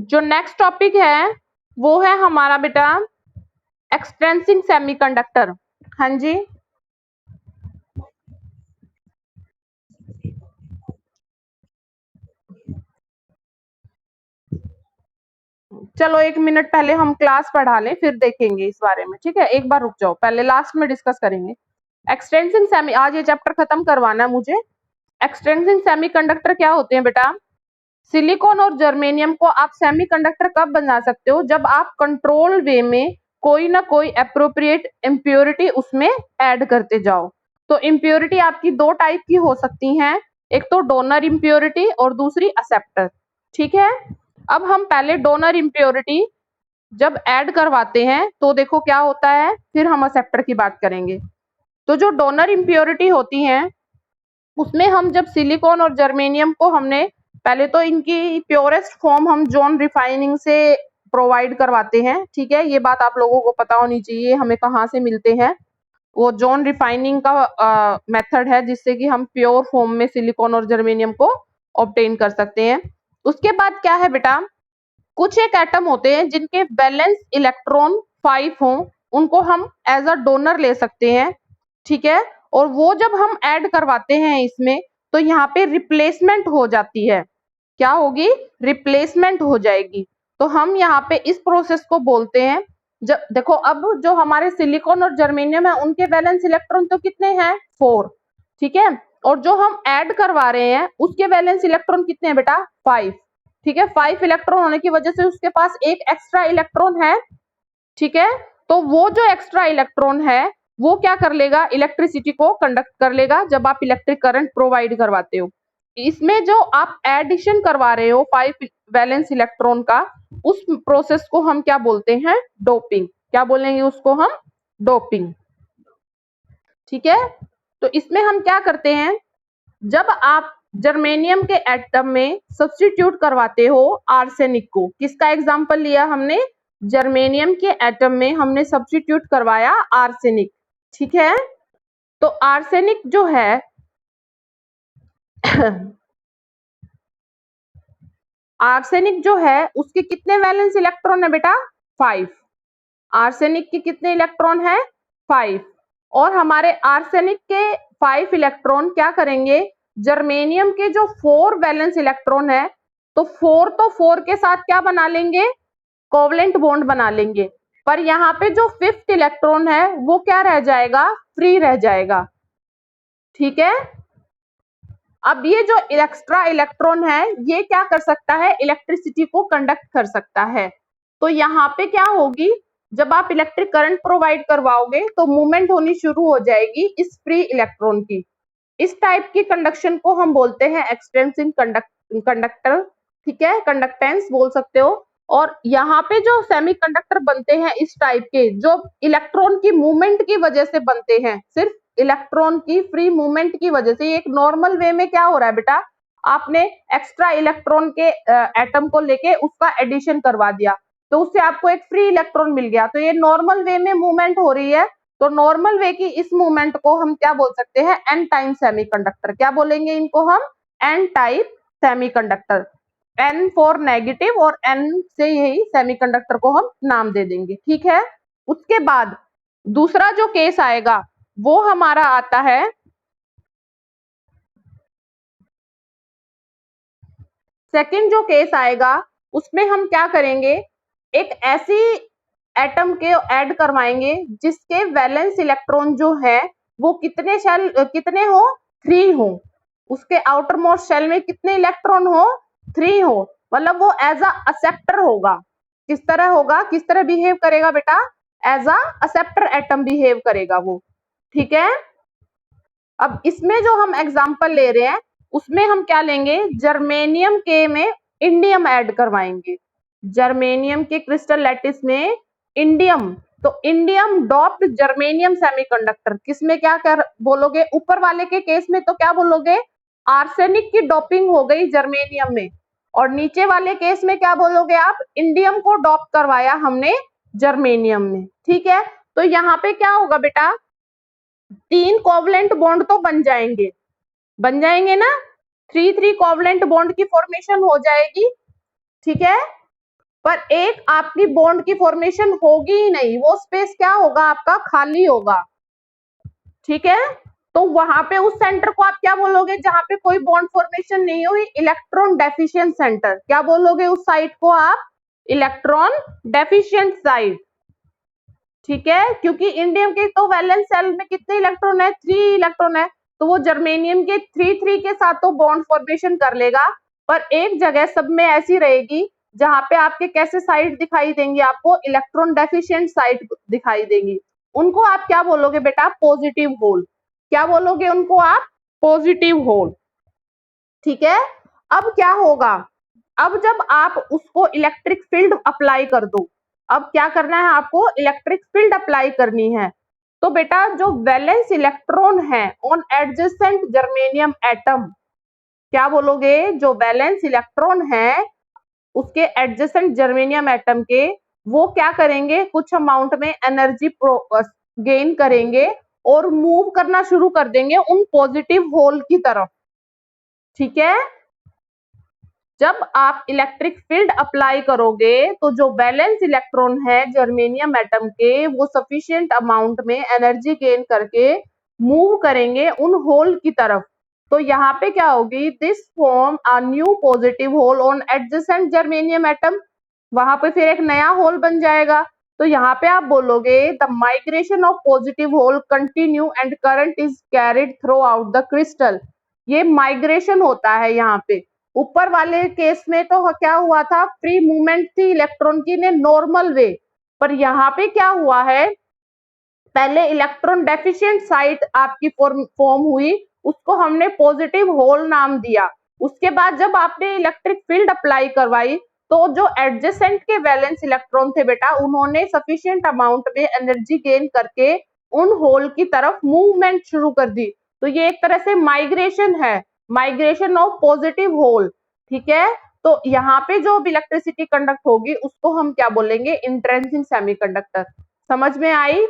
जो next topic है वो है हमारा बेटा एक्सट्रेंसिक सेमीकंडक्टर। हाँ जी, चलो 1 मिनट पहले हम क्लास पढ़ा लें फिर देखेंगे इस बारे में, ठीक है? एक बार रुक जाओ, पहले लास्ट में डिस्कस करेंगे। एक्सटेंसिंग सेमी, आज ये चैप्टर खत्म करवाना है मुझे। एक्सटेंसिंग सेमीकंडक्टर क्या होते हैं बेटा? सिलिकॉन और जर्मेनियम को आप सेमीकंडक्टर कब बना सकते हो? जब आप कंट्रोल वे में कोई ना कोई एप्रोप्रिएट इम्प्योरिटी उसमें ऐड करते जाओ। तो इम्प्योरिटी आपकी दो टाइप की हो सकती हैं, एक तो डोनर इम्प्योरिटी और दूसरी एक्सेप्टर, ठीक है? अब हम पहले डोनर इम्प्योरिटी जब ऐड करवाते हैं तो देखो क्या होता है, फिर हम एक्सेप्टर की बात करेंगे। तो जो डोनर इम्प्योरिटी होती हैं उसमें हम जब सिलिकॉन और जर्मेनियम को हमने पहले तो इनकी प्योरेस्ट फॉर्म हम जॉन रिफाइनिंग से प्रोवाइड करवाते हैं, ठीक है? ये बात आप लोगों को पता होनी चाहिए हमें कहाँ से मिलते हैं। वो जॉन रिफाइनिंग का मेथड है जिससे कि हम प्योर फॉर्म में सिलिकॉन और जर्मेनियम को ऑब्टेन कर सकते हैं। उसके बाद क्या है बेटा, कुछ एक एटम होते हैं जिनके वैलेंस इलेक्ट्रॉन 5 हो, उनको हम एज अ डोनर ले सकते हैं, ठीक है? और वो जब हम ऐड करवाते हैं इसमें तो यहाँ पे रिप्लेसमेंट हो जाती है। क्या होगी? रिप्लेसमेंट हो जाएगी। तो हम यहाँ पे इस प्रोसेस को बोलते हैं, जब देखो अब जो हमारे सिलिकॉन और जर्मेनियम है उनके वैलेंस इलेक्ट्रॉन तो कितने हैं? 4, ठीक है? और जो हम ऐड करवा रहे हैं उसके वैलेंस इलेक्ट्रॉन कितने हैं बेटा? 5, ठीक है? 5 इलेक्ट्रॉन होने की वजह से उसके पास एक एक्स्ट्रा इलेक्ट्रॉन है, ठीक है? तो वो जो एक्स्ट्रा इलेक्ट्रॉन है वो क्या कर लेगा? इलेक्ट्रिसिटी को कंडक्ट कर लेगा जब आप इलेक्ट्रिक करंट प्रोवाइड करवाते हो। इसमें जो आप एडिशन करवा रहे हो 5 वैलेंस इलेक्ट्रॉन का, उस प्रोसेस को हम क्या बोलते हैं? डोपिंग। क्या बोलेंगे उसको हम? डोपिंग, ठीक है? तो इसमें हम क्या करते हैं, जब आप जर्मेनियम के एटम में सब्स्टिट्यूट करवाते हो आर्सेनिक को, किसका एग्जांपल लिया हमने? जर्मेनियम के एटम में हमने सब्स्टिट्यूट करवाया आर्सेनिक, ठीक है? तो आर्सेनिक जो है आर्सेनिक जो है उसके कितने वैलेंस इलेक्ट्रॉन है बेटा? 5। आर्सेनिक के कितने इलेक्ट्रॉन है? 5। और हमारे आर्सेनिक के 5 इलेक्ट्रॉन क्या करेंगे? जर्मेनियम के जो 4 वैलेंस इलेक्ट्रॉन है, तो 4 के साथ क्या बना लेंगे? कोवलेंट बॉन्ड बना लेंगे। पर यहाँ पे जो 5th इलेक्ट्रॉन है वो क्या रह जाएगा? फ्री रह जाएगा, ठीक है? अब ये जो एक्स्ट्रा इलेक्ट्रॉन है ये क्या कर सकता है? इलेक्ट्रिसिटी को कंडक्ट कर सकता है। तो यहाँ पे क्या होगी, जब आप इलेक्ट्रिक करंट प्रोवाइड करवाओगे तो मूवमेंट होनी शुरू हो जाएगी इस फ्री इलेक्ट्रॉन की। इस टाइप की कंडक्शन को हम बोलते हैं एक्सटेंसिव कंडक्टर, ठीक है? कंडक्टेंस बोल सकते हो। और यहाँ पे जो सेमीकंडक्टर बनते हैं इस टाइप के, जो इलेक्ट्रॉन की मूवमेंट की वजह से बनते हैं, सिर्फ इलेक्ट्रॉन की फ्री मूवमेंट की वजह से। एक नॉर्मल वे में क्या हो रहा है बेटा, आपने एक्स्ट्रा इलेक्ट्रॉन के एटम को लेके उसका एडिशन करवा दिया तो उससे आपको एक फ्री इलेक्ट्रॉन मिल गया, तो ये नॉर्मल वे में मूवमेंट हो रही है। तो नॉर्मल वे की इस मूवमेंट को हम क्या बोल सकते हैं? N type semiconductor. क्या बोलेंगे इनको हम? N type semiconductor. N for negative और एन से यही सेमीकंडक्टर को हम नाम दे देंगे, ठीक है? उसके बाद दूसरा जो केस आएगा वो हमारा आता है, सेकंड जो केस आएगा उसमें हम क्या करेंगे? एक ऐसी एटम के ऐड करवाएंगे जिसके वैलेंस इलेक्ट्रॉन जो है वो कितने हो? 3 हो। उसके आउटर मोस्ट शेल में कितने इलेक्ट्रॉन हो? 3 हो। मतलब वो एज अ एक्सेप्टर होगा। किस तरह होगा? किस तरह बिहेव करेगा बेटा? As a acceptor atom behave करेगा वो, ठीक है? अब इसमें जो हम एग्जांपल ले रहे हैं उसमें हम क्या लेंगे? जर्मेनियम के में इंडियम ऐड करवाएंगे। जर्मेनियम के क्रिस्टल लैटिस में इंडियम, तो इंडियम डॉप्ड जर्मेनियम सेमीकंडक्टर। किसमें क्या कर बोलोगे? ऊपर वाले के केस में तो क्या बोलोगे? आर्सेनिक की डॉपिंग हो गई जर्मेनियम में, और नीचे वाले केस में क्या बोलोगे आप? इंडियम को डॉप करवाया हमने जर्मेनियम में, ठीक है? तो यहाँ पे क्या होगा बेटा? 3 कोवलेंट बॉन्ड तो बन जाएंगे ना? 3 कोवलेंट बॉन्ड की फॉर्मेशन हो जाएगी, ठीक है? पर एक आपकी बॉन्ड की फॉर्मेशन होगी ही नहीं, वो स्पेस क्या होगा आपका, खाली होगा। ठीक है, तो वहां पे उस सेंटर को आप क्या बोलोगे, जहां पे कोई बॉन्ड फॉर्मेशन नहीं हुई, इलेक्ट्रॉन डेफिशिएंट सेंटर। क्या बोलोगे उस साइट को आप, इलेक्ट्रॉन डेफिशिएंट साइट। ठीक है, क्योंकि इंडियम के तो वैलेंस शेल में कितने इलेक्ट्रॉन है, 3 इलेक्ट्रॉन है, तो वो जर्मेनियम के 3 के साथ तो बॉन्ड फॉर्मेशन कर लेगा, पर एक जगह सब में ऐसी रहेगी जहां पे आपके कैसे साइट दिखाई देंगी, आपको इलेक्ट्रॉन डेफिशिएंट साइट दिखाई देंगी। उनको आप क्या बोलोगे बेटा, पॉजिटिव होल। क्या बोलोगे उनको आप, पॉजिटिव होल। ठीक है, अब क्या होगा, अब जब आप उसको इलेक्ट्रिक फील्ड अप्लाई कर दो, अब क्या करना है आपको, इलेक्ट्रिक फील्ड अप्लाई करनी है। तो बेटा जो वैलेंस इलेक्ट्रॉन है ऑन एडजेसेंट जर्मेनियम एटम, क्या बोलोगे, जो वैलेंस इलेक्ट्रॉन है उसके एडजेसेंट जर्मेनियम एटम के, वो क्या करेंगे, कुछ अमाउंट में एनर्जी गेन करेंगे और मूव करना शुरू कर देंगे उन पॉजिटिव होल की तरफ। ठीक है, जब आप इलेक्ट्रिक फील्ड अप्लाई करोगे तो जो वैलेंस इलेक्ट्रॉन है जर्मेनियम एटम के, वो सफिशिएंट अमाउंट में एनर्जी गेन करके मूव करेंगे उन होल की तरफ। तो यहाँ पे क्या होगी, this form a new positive hole on adjacent germanium atom, वहां पे फिर एक नया होल बन जाएगा। तो यहाँ पे आप बोलोगे the migration of positive hole continue and current is carried through the crystal. ये माइग्रेशन होता है यहाँ पे। ऊपर वाले केस में तो क्या हुआ था, फ्री मूवमेंट थी इलेक्ट्रॉन की ने नॉर्मल वे, पर यहाँ पे क्या हुआ है, पहले इलेक्ट्रॉन डेफिशिएंट साइट आपकी फॉर्म हुई, उसको हमने पॉजिटिव होल नाम दिया। उसके बाद जब आपने इलेक्ट्रिक फील्ड अप्लाई करवाई, तो जो एडजेसेंट के वैलेंस इलेक्ट्रॉन थे बेटा, उन्होंने सफिशिएंट अमाउंट में एनर्जी गेन करके उन होल की तरफ मूवमेंट शुरू कर दी। तो ये एक तरह से माइग्रेशन है, माइग्रेशन ऑफ पॉजिटिव होल। ठीक है, तो यहाँ पे जो इलेक्ट्रिसिटी कंडक्ट होगी उसको हम क्या बोलेंगे, इंट्रिंसिक सेमीकंडक्टर। समझ में आई,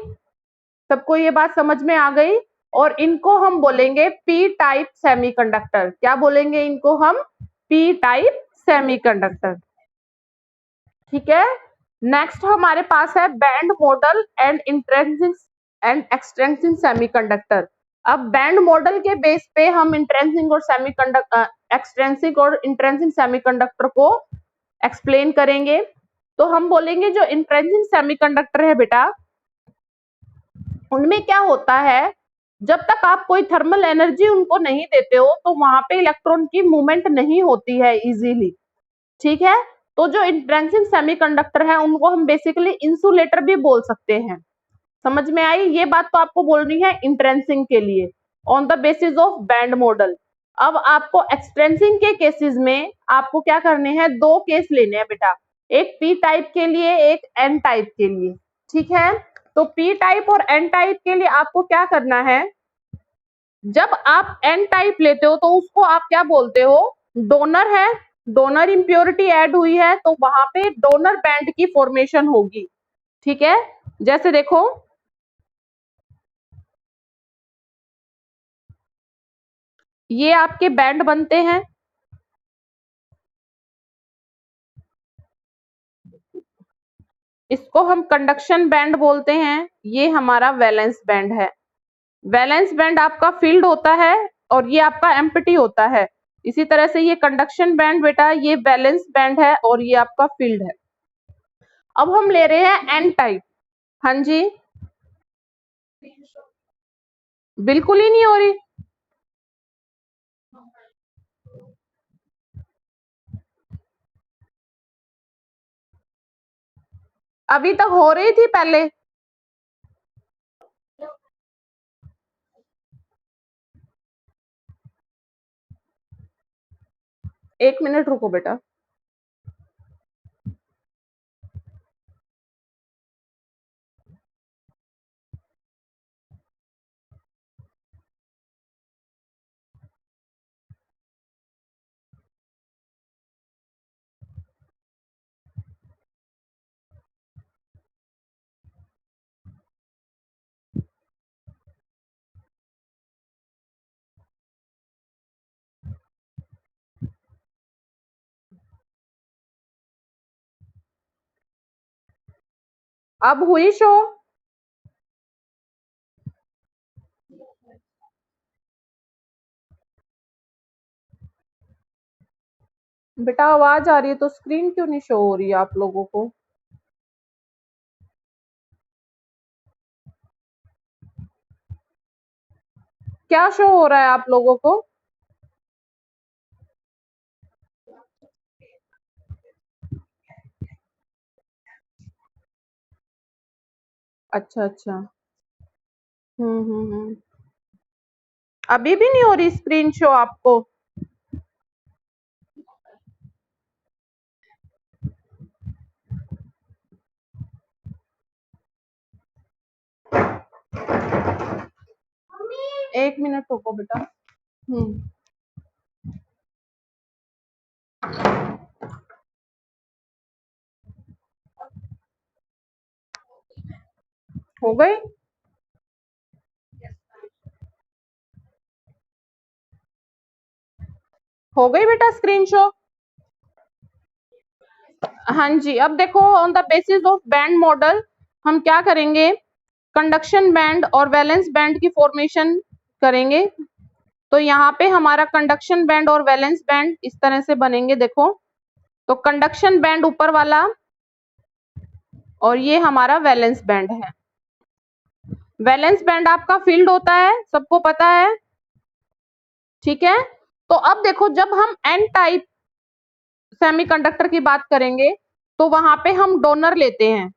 सबको ये बात समझ में आ गई। और इनको हम बोलेंगे पी टाइप सेमीकंडक्टर। क्या बोलेंगे इनको हम, पी टाइप सेमीकंडक्टर। ठीक है, नेक्स्ट हमारे पास है band model and intrinsic and extrinsic semiconductor. अब बैंड मॉडल के बेस पे हम इंट्रिंसिक और एक्सट्रिंसिक और इंट्रिंसिक सेमीकंडक्टर को एक्सप्लेन करेंगे। तो हम बोलेंगे जो इंट्रिंसिक सेमीकंडक्टर है बेटा, उनमें क्या होता है, जब तक आप कोई थर्मल एनर्जी उनको नहीं देते हो तो वहां पे इलेक्ट्रॉन की मूवमेंट नहीं होती है इजीली। ठीक है, तो जो इंट्रिंसिक सेमीकंडक्टर है उनको हम बेसिकली इंसुलेटर भी बोल सकते हैं। समझ में आई, ये बात तो आपको बोलनी है इंट्रिंसिक के लिए, on the basis of band model. अब आपको एक्सट्रिंसिक के केसेस में आपको क्या करने हैं, दो केस लेने हैं बेटा, एक पी टाइप के लिए, एक एन टाइप के लिए। ठीक है, तो पी टाइप और एन टाइप के लिए आपको क्या करना है, जब आप एन टाइप लेते हो तो उसको आप क्या बोलते हो, डोनर है, डोनर इंप्योरिटी ऐड हुई है तो वहां पे डोनर बैंड की फॉर्मेशन होगी। ठीक है, जैसे देखो ये आपके बैंड बनते हैं, इसको हम कंडक्शन बैंड बोलते हैं, ये हमारा वैलेंस बैंड है। वैलेंस बैंड आपका फील्ड होता है और ये आपका एम्प्टी होता है। इसी तरह से ये कंडक्शन बैंड बेटा, ये वैलेंस बैंड है और ये आपका फील्ड है। अब हम ले रहे हैं एन टाइप। हाँ जी, बिल्कुल ही नहीं हो रही, अभी तक हो रही थी पहले। 1 मिनट रुको बेटा। अब हुई शो? बेटा आवाज आ रही है तो स्क्रीन क्यों नहीं शो हो रही है आप लोगों को? क्या शो हो रहा है आप लोगों को? अच्छा अच्छा। हम्म। अभी भी नहीं हो रही स्क्रीन शो आपको? एक मिनट रुको बेटा। हम्म। हो गई? हो गई बेटा स्क्रीन शो? हाँ जी। अब देखो, on the basis of band model हम क्या करेंगे, कंडक्शन बैंड और वैलेंस बैंड की फॉर्मेशन करेंगे। तो यहाँ पे हमारा कंडक्शन बैंड और वैलेंस बैंड इस तरह से बनेंगे, देखो। तो कंडक्शन बैंड ऊपर वाला और ये हमारा वैलेंस बैंड है। वैलेंस बैंड आपका फील्ड होता है, सबको पता है, ठीक है। तो अब देखो, जब हम एन टाइप सेमीकंडक्टर की बात करेंगे तो वहां पे हम डोनर लेते हैं,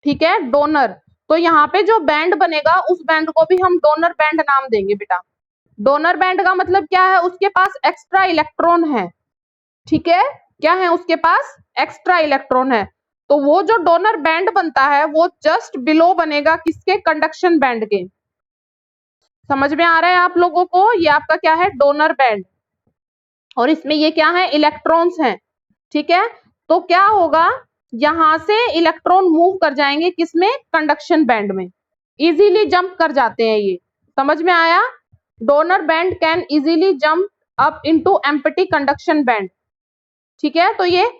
ठीक है, डोनर। तो यहाँ पे जो बैंड बनेगा उस बैंड को भी हम डोनर बैंड नाम देंगे बेटा। डोनर बैंड का मतलब क्या है, उसके पास एक्स्ट्रा इलेक्ट्रॉन है, ठीक है। क्या है उसके पास? एक्स्ट्रा इलेक्ट्रॉन है। तो वो जो डोनर बैंड बनता है वो जस्ट बिलो बनेगा किसके? कंडक्शन बैंड के। समझ में आ रहा है आप लोगों को? ये आपका क्या है? Donor band. और इसमें ये क्या है? इलेक्ट्रॉन्स हैं, ठीक है। तो क्या होगा, यहां से इलेक्ट्रॉन मूव कर जाएंगे किसमें? कंडक्शन बैंड में। इजीली जंप कर जाते हैं ये। समझ में आया? Donor band can easily jump up into empty conduction band, ठीक है। तो ये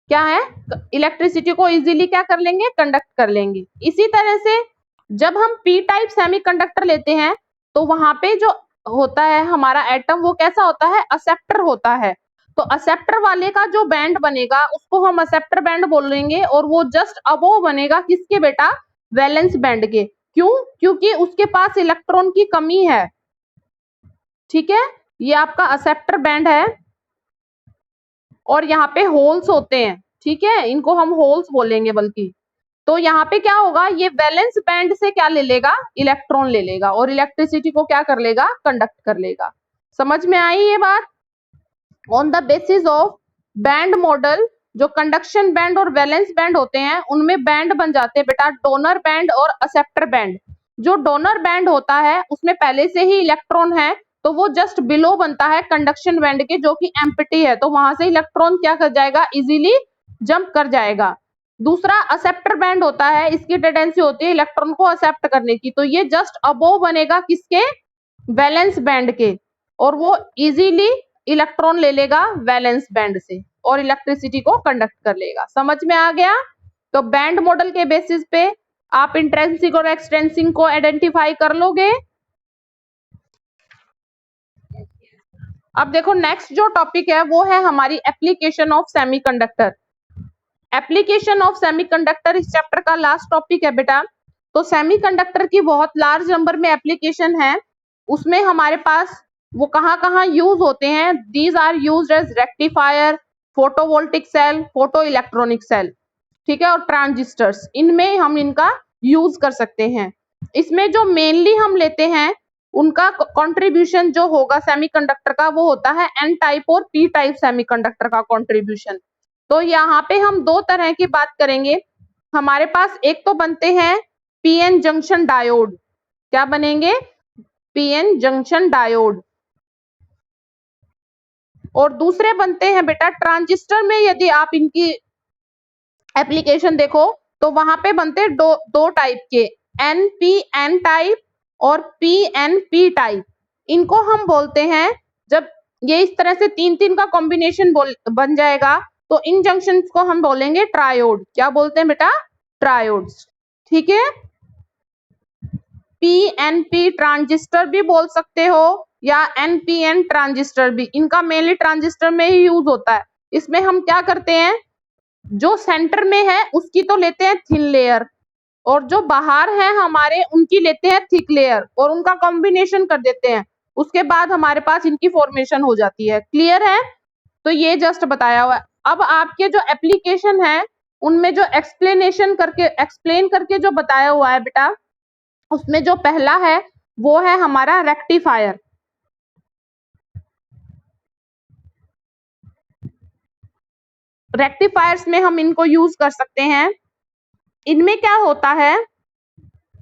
क्या है? इलेक्ट्रिसिटी को इजीली क्या कर लेंगे? कंडक्ट कर लेंगे। इसी तरह से जब हम पी टाइप सेमीकंडक्टर लेते हैं तो वहां पे जो होता है हमारा एटम, वो कैसा होता है? एक्सेप्टर होता है। तो एक्सेप्टर वाले का जो बैंड बनेगा उसको हम एक्सेप्टर बैंड बोलेंगे, और वो जस्ट अबोव बनेगा किसके बेटा? वैलेंस बैंड के। क्यों? क्योंकि उसके पास इलेक्ट्रॉन की कमी है, ठीक है। ये आपका एक्सेप्टर बैंड है और यहाँ पे होल्स होते हैं, ठीक है, इनको हम होल्स बोलेंगे बल्कि। तो यहाँ पे क्या होगा, ये वैलेंस बैंड से क्या ले लेगा? इलेक्ट्रॉन ले लेगा और इलेक्ट्रिसिटी को क्या कर लेगा? कंडक्ट कर लेगा। समझ में आई ये बात? On the basis of band model, जो कंडक्शन बैंड और वैलेंस बैंड होते हैं उनमें बैंड बन जाते हैं बेटा डोनर बैंड और एक्सेप्टर बैंड। जो डोनर बैंड होता है उसमें पहले से ही इलेक्ट्रॉन है, तो वो जस्ट बिलो बनता है कंडक्शन बैंड के, जो कि एम्प्टी है। तो वहां से इलेक्ट्रॉन क्या कर जाएगा? इजीली जंप कर जाएगा। दूसरा एक्सेप्टर बैंड होता है, इसकी टेंडेंसी होती है इलेक्ट्रॉन को एक्सेप्ट करने की। तो ये जस्ट अबोव बनेगा किसके? वैलेंस बैंड के, और वो इजीली इलेक्ट्रॉन ले लेगा वैलेंस बैंड से और इलेक्ट्रिसिटी को कंडक्ट कर लेगा। समझ में आ गया? तो बैंड मॉडल के बेसिस पे आप इंट्रिंसिक और एक्सट्रिंसिक को आइडेंटिफाई कर लोगे। अब देखो, नेक्स्ट जो टॉपिक है वो है हमारी application of semiconductor. Application of semiconductor इस चैप्टर का लास्ट टॉपिक है बेटा। तो सेमीकंडक्टर की बहुत लार्ज नंबर में एप्लीकेशन है। उसमें हमारे पास वो कहाँ यूज होते हैं? These are used as rectifier, photovoltaic cell, photo electronic cell, ठीक है, और ट्रांजिस्टर्स, इनमें हम इनका यूज कर सकते हैं। इसमें जो मेनली हम लेते हैं उनका कंट्रीब्यूशन जो होगा सेमीकंडक्टर का, वो होता है एन टाइप और पी टाइप सेमीकंडक्टर का कंट्रीब्यूशन। तो यहाँ पे हम दो तरह की बात करेंगे। हमारे पास एक तो बनते हैं पीएन जंक्शन डायोड। क्या बनेंगे? PN junction diode. और दूसरे बनते हैं बेटा ट्रांजिस्टर में। यदि आप इनकी एप्लीकेशन देखो तो वहां पे बनते हैं दो टाइप के, एनपीएन टाइप और पीएनपी टाइप। इनको हम बोलते हैं, जब ये इस तरह से तीन तीन का कॉम्बिनेशन बन जाएगा तो इन जंक्शन को हम बोलेंगे ट्रायोड। क्या बोलते हैं बेटा? ट्रायोड्स। ठीक है। पीएनपी ट्रांजिस्टर भी बोल सकते हो या एनपीएन ट्रांजिस्टर भी, इनका मेनली ट्रांजिस्टर में ही यूज होता है। इसमें हम क्या करते हैं, जो सेंटर में है उसकी तो लेते हैं थिन लेयर, और जो बाहर है हमारे उनकी लेते हैं थिक लेयर, और उनका कॉम्बिनेशन कर देते हैं, उसके बाद हमारे पास इनकी फॉर्मेशन हो जाती है। क्लियर है? तो ये जस्ट बताया हुआ है। अब आपके जो एप्लीकेशन है उनमें जो एक्सप्लेन करके जो बताया हुआ है बेटा, उसमें जो पहला है वो है हमारा रेक्टिफायर। रेक्टिफायर्स में हम इनको यूज कर सकते हैं। इनमें क्या होता है,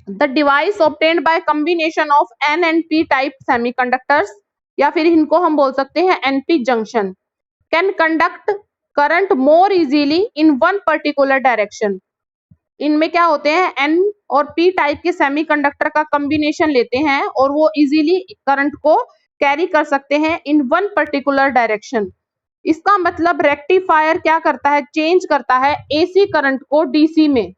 the device obtained by combination of N and P type semiconductors, या फिर इनको हम बोल सकते हैं NP junction, can conduct current more easily in one particular direction. इनमें क्या होते हैं, एन और पी टाइप के सेमीकंडक्टर का कॉम्बिनेशन लेते हैं और वो इजीली करंट को कैरी कर सकते हैं इन वन पर्टिकुलर डायरेक्शन। इसका मतलब रेक्टिफायर क्या करता है, चेंज करता है एसी करंट को डीसी में।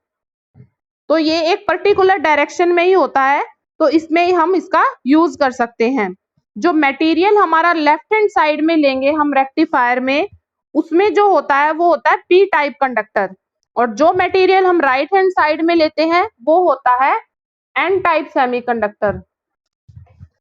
तो ये एक पर्टिकुलर डायरेक्शन में ही होता है, तो इसमें ही हम इसका यूज कर सकते हैं। जो मटेरियल हमारा लेफ्ट हैंड साइड में लेंगे हम रेक्टिफायर में, उसमें जो होता है वो होता है पी टाइप कंडक्टर, और जो मटेरियल हम राइट हैंड साइड में लेते हैं वो होता है एन टाइप सेमीकंडक्टर।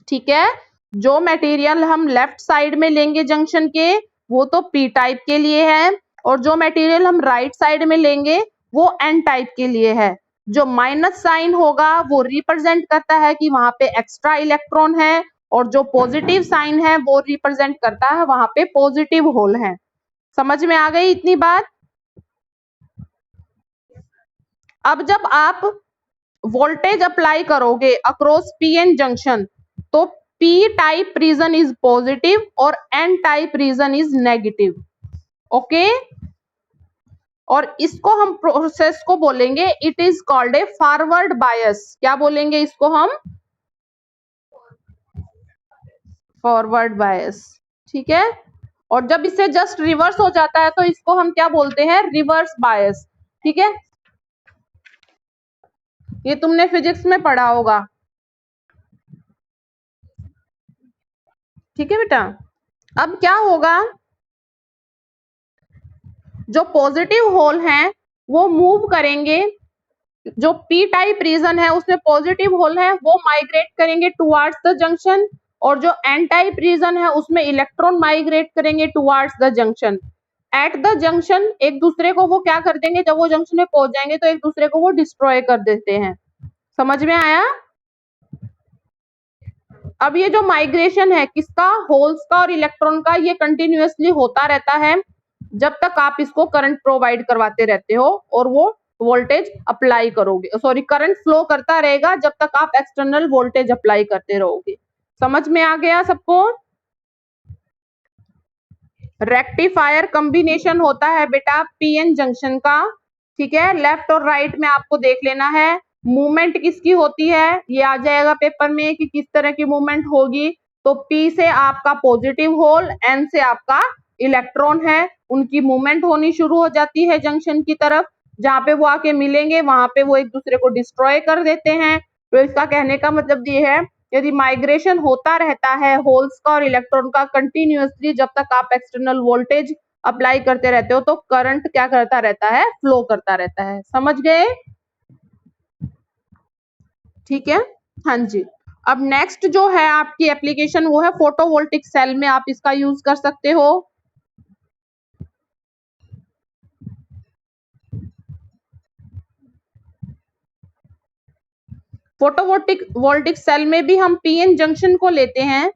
ठीक है, जो मटेरियल हम लेफ्ट साइड में लेंगे जंक्शन के वो तो पी टाइप के लिए है, और जो मटेरियल हम राइट साइड में लेंगे वो एन टाइप के लिए है। जो माइनस साइन होगा वो रिप्रेजेंट करता है कि वहां पे एक्स्ट्रा इलेक्ट्रॉन है, और जो पॉजिटिव साइन है वो रिप्रेजेंट करता है वहां पे पॉजिटिव होल है। समझ में आ गई इतनी बात? अब जब आप वोल्टेज अप्लाई करोगे अक्रॉस पीएन जंक्शन, तो P type region is positive और N type region is negative. Okay, और इसको हम प्रोसेस को बोलेंगे, it is called a forward bias. क्या बोलेंगे इसको हम? Forward bias. ठीक है, और जब इससे जस्ट रिवर्स हो जाता है तो इसको हम क्या बोलते हैं, रिवर्स बायस। ठीक है, ये तुमने फिजिक्स में पढ़ा होगा। ठीक है बेटा, अब क्या होगा, जो पॉजिटिव होल हैं वो मूव करेंगे, जो पी टाइप रीजन है उसमें पॉजिटिव होल है वो माइग्रेट करेंगे टुवर्ड्स द जंक्शन, और जो एन टाइप रीजन है उसमें इलेक्ट्रॉन माइग्रेट करेंगे towards the junction. At the junction एक दूसरे को वो क्या कर देंगे, जब वो जंक्शन में पहुंच जाएंगे तो एक दूसरे को वो डिस्ट्रॉय कर देते हैं। समझ में आया? अब ये जो माइग्रेशन है किसका, होल्स का और इलेक्ट्रॉन का, ये कंटिन्यूअसली होता रहता है जब तक आप इसको करंट प्रोवाइड करवाते रहते हो और वो वोल्टेज अप्लाई करोगे, सॉरी करंट फ्लो करता रहेगा जब तक आप एक्सटर्नल वोल्टेज अप्लाई करते रहोगे। समझ में आ गया सबको? रेक्टिफायर कॉम्बिनेशन होता है बेटा पीएन जंक्शन का। ठीक है, लेफ्ट और राइट में आपको देख लेना है मूवमेंट किसकी होती है, ये आ जाएगा पेपर में कि किस तरह की मूवमेंट होगी। तो पी से आपका पॉजिटिव होल, एन से आपका इलेक्ट्रॉन है, उनकी मूवमेंट होनी शुरू हो जाती है जंक्शन की तरफ, जहां पे वो आके मिलेंगे वहां पे वो एक दूसरे को डिस्ट्रॉय कर देते हैं। तो इसका कहने का मतलब ये है, यदि माइग्रेशन होता रहता है होल्स का और इलेक्ट्रॉन का कंटिन्यूअसली जब तक आप एक्सटर्नल वोल्टेज अप्लाई करते रहते हो, तो करंट क्या करता रहता है, फ्लो करता रहता है। समझ गए? ठीक है, हाँ जी। अब नेक्स्ट जो है आपकी एप्लीकेशन वो है फोटोवोल्टिक सेल में आप इसका यूज कर सकते हो। वोल्टिक सेल में भी हम पीएन जंक्शन को लेते हैं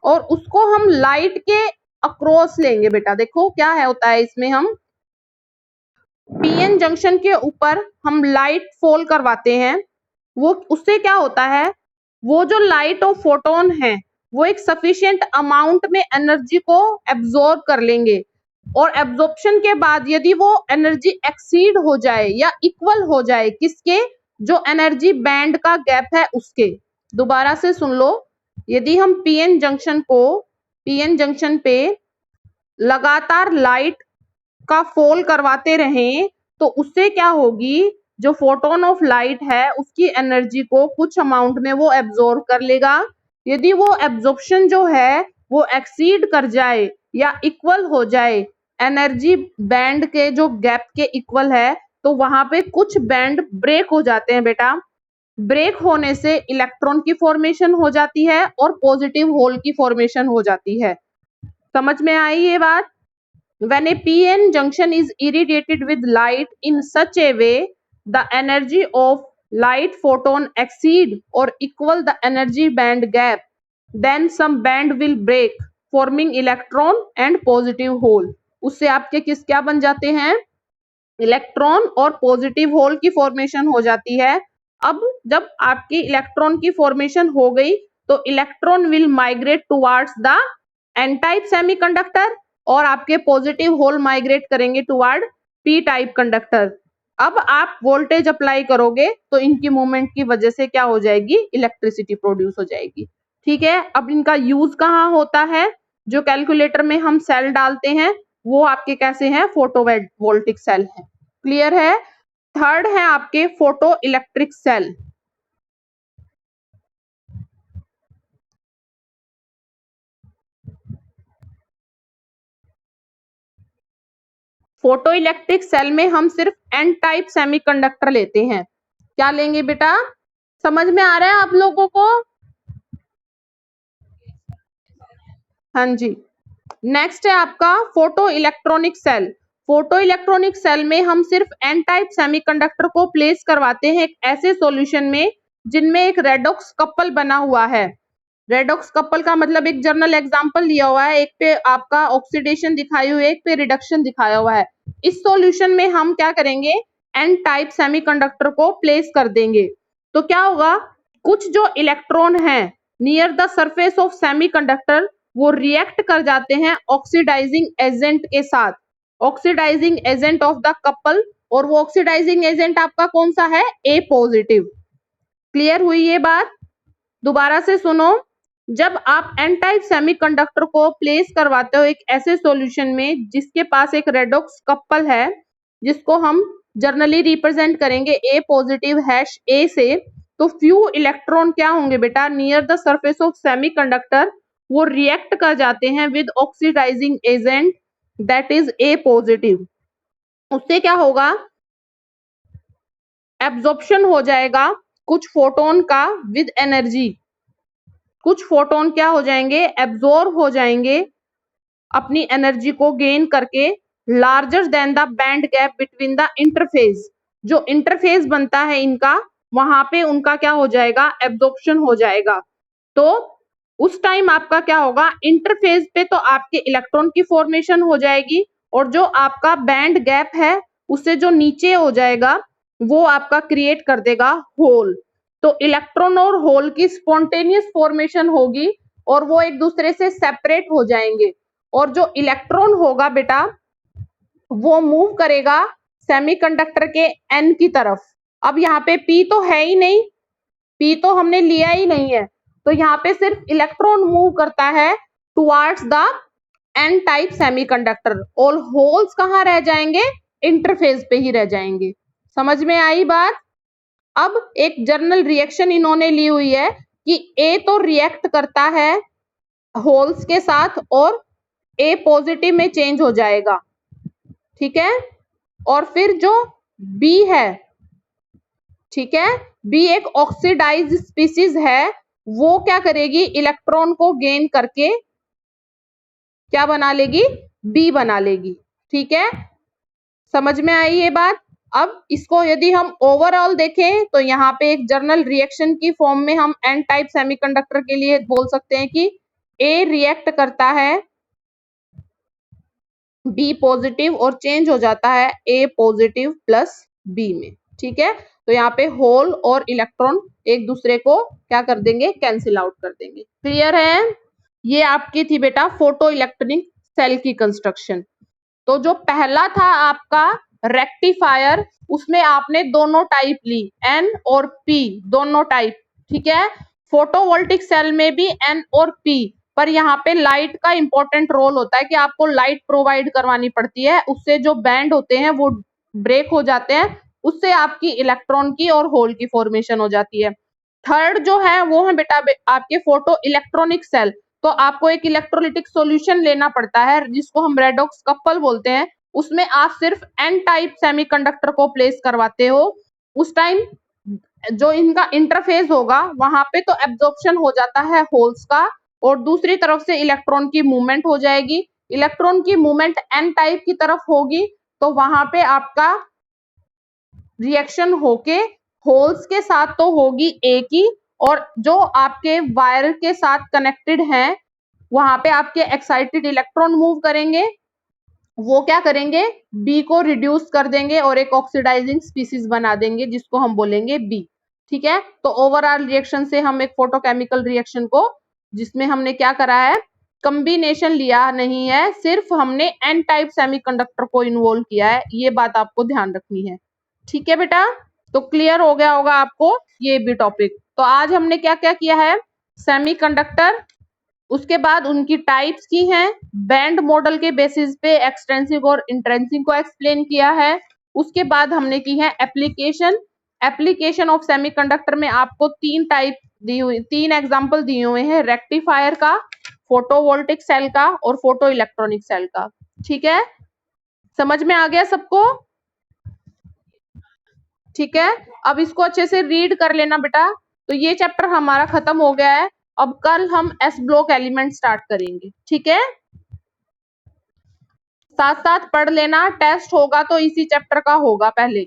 और उसको हम लाइट के अक्रॉस लेंगे। बेटा देखो क्या है होता है इसमें, हम पीएन जंक्शन के ऊपर हम लाइट फॉल करवाते हैं। वो उससे क्या होता है, वो जो लाइट और फोटोन है वो एक सफिशिएंट अमाउंट में एनर्जी को एब्जॉर्ब कर लेंगे, और एब्जॉर्प्शन के बाद यदि वो एनर्जी एक्सीड हो जाए या इक्वल हो जाए किसके, जो एनर्जी बैंड का गैप है उसके। दोबारा से सुन लो, यदि हम पीएन जंक्शन पे लगातार लाइट का फॉल करवाते रहें तो उससे क्या होगी, जो फोटोन ऑफ लाइट है उसकी एनर्जी को कुछ अमाउंट में वो एब्जॉर्ब कर लेगा। यदि वो एब्जॉर्प्शन जो है वो एक्सीड कर जाए या इक्वल हो जाए एनर्जी बैंड के जो गैप के इक्वल है, तो वहां पे कुछ बैंड ब्रेक हो जाते हैं बेटा। ब्रेक होने से इलेक्ट्रॉन की फॉर्मेशन हो जाती है और पॉजिटिव होल की फॉर्मेशन हो जाती है। समझ में आई ये बात? When a p-n junction is irradiated with light in such a way, the energy of light photon exceed or equal the energy band gap, then some band will break, forming electron and positive hole. उससे आपके किस क्या बन जाते हैं? Electron और positive whole की formation हो जाती है। अब जब आपकी इलेक्ट्रॉन की फॉर्मेशन हो गई तो electron will migrate towards the N type semiconductor और आपके पॉजिटिव होल माइग्रेट करेंगे टुवर्ड पी टाइप कंडक्टर। अब आप वोल्टेज अप्लाई करोगे तो इनकी मूवमेंट की वजह से क्या हो जाएगी? इलेक्ट्रिसिटी प्रोड्यूस हो जाएगी। ठीक है, अब इनका यूज कहाँ होता है? जो कैलकुलेटर में हम सेल डालते हैं वो आपके कैसे हैं? फोटोवोल्टिक सेल है। क्लियर है? थर्ड है आपके photo electric cell. Photo electric cell में हम सिर्फ एन टाइप सेमीकंडक्टर लेते हैं। क्या लेंगे बेटा? समझ में आ रहा है आप लोगों को? हाँ जी। नेक्स्ट है आपका photo electronic cell. Photo electronic cell में हम सिर्फ एन टाइप सेमीकंडक्टर को प्लेस करवाते हैं एक ऐसे सॉल्यूशन में जिनमें एक रेडॉक्स कपल बना हुआ है। रेडॉक्स कपल का मतलब एक जर्नल एग्जांपल दिया हुआ है, एक पे आपका ऑक्सीडेशन दिखाई हुई है, एक पे रिडक्शन दिखाया हुआ है। इस सॉल्यूशन में हम क्या करेंगे? एन टाइप सेमीकंडक्टर को प्लेस कर देंगे। तो क्या होगा? कुछ जो इलेक्ट्रॉन है near the surface of semiconductor वो रिएक्ट कर जाते हैं ऑक्सीडाइजिंग एजेंट के साथ, oxidizing agent of the couple, और वो ऑक्सीडाइजिंग एजेंट आपका कौन सा है? ए पॉजिटिव। क्लियर हुई ये बात? दोबारा से सुनो, जब आप एन टाइप सेमीकंडक्टर को प्लेस करवाते हो एक ऐसे सॉल्यूशन में जिसके पास एक रेडॉक्स कपल है, जिसको हम जर्नली रिप्रेजेंट करेंगे ए पॉजिटिव हैश ए से, तो फ्यू इलेक्ट्रॉन क्या होंगे बेटा? Near the surface of semiconductor वो रिएक्ट कर जाते हैं with oxidizing agent that is a positive. उससे क्या होगा? एब्जॉर्प्शन हो जाएगा कुछ फोटोन का विद एनर्जी। कुछ फोटोन क्या हो जाएंगे? एब्जॉर्ब हो जाएंगे अपनी एनर्जी को गेन करके larger than the band gap between the interface. जो इंटरफेस बनता है इनका, वहां पे उनका क्या हो जाएगा? एब्जॉर्प्शन हो जाएगा। तो उस टाइम आपका क्या होगा? इंटरफेस पे तो आपके इलेक्ट्रॉन की फॉर्मेशन हो जाएगी और जो आपका बैंड गैप है उससे जो नीचे हो जाएगा वो आपका क्रिएट कर देगा होल। तो इलेक्ट्रॉन और होल की स्पॉन्टेनियस फॉर्मेशन होगी और वो एक दूसरे से सेपरेट हो जाएंगे, और जो इलेक्ट्रॉन होगा बेटा वो मूव करेगा सेमीकंडक्टर के एन की तरफ। अब यहाँ पे पी तो है ही नहीं, पी तो हमने लिया ही नहीं है, तो यहाँ पे सिर्फ इलेक्ट्रॉन मूव करता है towards the N type semiconductor, और होल्स कहाँ रह जाएंगे? इंटरफेस पे ही रह जाएंगे। समझ में आई बात? अब एक जर्नल रिएक्शन इन्होंने ली हुई है कि ए तो रिएक्ट करता है होल्स के साथ और ए पॉजिटिव में चेंज हो जाएगा, ठीक है, और फिर जो बी है, ठीक है, बी एक ऑक्सीडाइज स्पीसीज है, वो क्या करेगी? इलेक्ट्रॉन को गेन करके क्या बना लेगी? बी बना लेगी। ठीक है, समझ में आई ये बात? अब इसको यदि हम ओवरऑल देखें तो यहाँ पे एक जर्नल रिएक्शन की फॉर्म में हम एन टाइप सेमीकंडक्टर के लिए बोल सकते हैं कि ए रिएक्ट करता है बी पॉजिटिव और चेंज हो जाता है ए पॉजिटिव प्लस बी में। ठीक है, तो यहाँ पे होल और इलेक्ट्रॉन एक दूसरे को क्या कर देंगे? कैंसिल आउट कर देंगे। क्लियर है? ये आपकी थी बेटा फोटो इलेक्ट्रॉनिक सेल की कंस्ट्रक्शन। तो जो पहला था आपका रेक्टिफायर, उसमें आपने दोनों टाइप ली, एन और पी दोनों टाइप। ठीक है, फोटोवोल्टिक सेल में भी एन और पी, पर यहाँ पे लाइट का इंपॉर्टेंट रोल होता है कि आपको लाइट प्रोवाइड करवानी पड़ती है, उससे जो बैंड होते हैं वो ब्रेक हो जाते हैं उससे आपकी इलेक्ट्रॉन की और होल की फॉर्मेशन हो जाती है। थर्ड जो है वो है बेटा आपके फोटो इलेक्ट्रॉनिक सेल। तो आपको एक इलेक्ट्रोलिटिक सॉल्यूशन लेना पड़ता है जिसको हम रेडॉक्स कपल बोलते हैं। उसमें आप सिर्फ एन टाइप सेमीकंडक्टर को प्लेस करवाते हो। उस टाइम जो इनका इंटरफेस होगा वहां पे तो एब्जॉर्प्शन हो जाता है होल्स का, और दूसरी तरफ से इलेक्ट्रॉन की मूवमेंट हो जाएगी। इलेक्ट्रॉन की मूवमेंट एन टाइप की तरफ होगी तो वहां पे आपका रिएक्शन होके होल्स के साथ तो होगी ए की, और जो आपके वायर के साथ कनेक्टेड हैं वहां पे आपके एक्साइटेड इलेक्ट्रॉन मूव करेंगे। वो क्या करेंगे, बी को रिड्यूस कर देंगे और एक ऑक्सीडाइजिंग स्पीसीज बना देंगे जिसको हम बोलेंगे बी। ठीक है, तो ओवरऑल रिएक्शन से हम एक फोटोकेमिकल रिएक्शन को, जिसमें हमने क्या करा है, कॉम्बिनेशन लिया नहीं है, सिर्फ हमने एन टाइप सेमीकंडक्टर को इन्वॉल्व किया है। ये बात आपको ध्यान रखनी है। ठीक है बेटा, तो क्लियर हो गया होगा आपको ये भी टॉपिक। तो आज हमने क्या क्या किया है, सेमीकंडक्टर, उसके बाद उनकी टाइप्स की हैं, बैंड मॉडल के बेसिस पे एक्सटेंसिव और इंट्रेंसिक को एक्सप्लेन किया है। उसके बाद हमने की है एप्लीकेशन। एप्लीकेशन ऑफ सेमीकंडक्टर में आपको तीन टाइप दी हुई, तीन एग्जांपल दिए हुए हैं, रेक्टिफायर का, फोटोवोल्टिक सेल का और फोटो इलेक्ट्रॉनिक सेल का। ठीक है, समझ में आ गया सबको? ठीक है, अब इसको अच्छे से रीड कर लेना बेटा। तो ये चैप्टर हमारा खत्म हो गया है। अब कल हम एस ब्लॉक एलिमेंट स्टार्ट करेंगे। ठीक है, साथ साथ पढ़ लेना, टेस्ट होगा तो इसी चैप्टर का होगा पहले।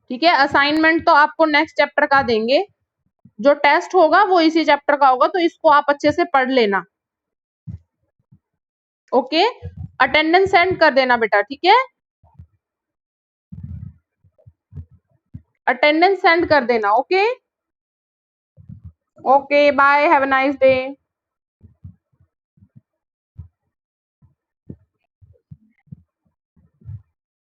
ठीक है, असाइनमेंट तो आपको नेक्स्ट चैप्टर का देंगे, जो टेस्ट होगा वो इसी चैप्टर का होगा, तो इसको आप अच्छे से पढ़ लेना। ओके, अटेंडेंस सेंड कर देना बेटा। ठीक है, अटेंडेंस सेंड कर देना। Okay, okay bye, have a nice day.